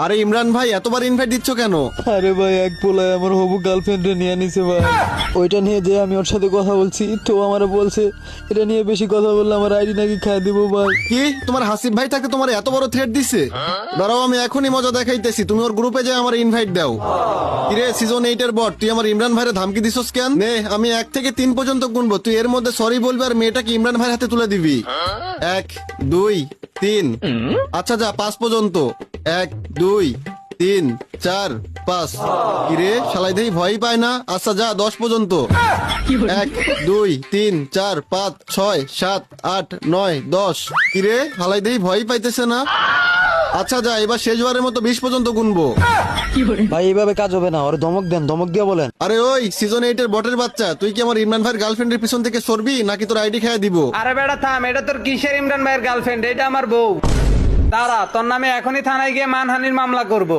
আরে ইমরান ভাই, এতবার ইনভাইট দিচ্ছ কেন? আরে ভাই, এক পোলায় আমার হবু গার্লফ্রেন্ডে নিয়ে নিছে ভাই। ওইটা নিয়ে যে আমি ওর সাথে কথা বলছি, তো আমার বলছে এটা নিয়ে বেশি কথা বললে আমার আইডি নাকি খাই দিব ভাই। কি, তোমার হাসিব ভাই থাকতে তোমার এত বড় থ্রেট দিছে? দাঁড়াও, আমি এখনই মজা দেখাইতেছি। তুমি ওর গ্রুপে যে আমার ইনভাইট দাও। কিরে সিজন 8 এর বট, তুই আমার ইমরান ভাইয়ের ধমকি দিছস কেন? নে, আমি 1 থেকে 3 পর্যন্ত গুনবো, তুই এর মধ্যে সরি বলবি আর মেয়েটাকে ইমরান ভাইয়ের হাতে তুলে দিবি। 1 2 3। আচ্ছা যা 5 পর্যন্ত। 1 2 3 4 5। কিরে শালাই দেই ভয় পায় না। আচ্ছা যা 10 পর্যন্ত। 1 2 3 4 5 6 7 8 9 10। কিরে হালাই দেই ভয় পাইতেছে না। আচ্ছা যা, এবার শেষবারের মতো 20 পর্যন্ত গুনবো। ভাই এইভাবে কাজ হবে না, ওর ধমক দেন, ধমক দিয়ে বলেন। আরে ওই সিজন 8 এর বটের বাচ্চা, তুই কি আমার ইমরান ভাইয়ের গার্লফ্রেন্ডের পিছন থেকে সরবি নাকি তোর আইডি খেয়ে দিব? আরে বেটা থাম, এটা তোর কিসের ইমরান ভাইয়ের গার্লফ্রেন্ড? এটা আমার বউ। দাঁড়া, তোর নামে এখনই থানায় গিয়ে মানহানির মামলা করব।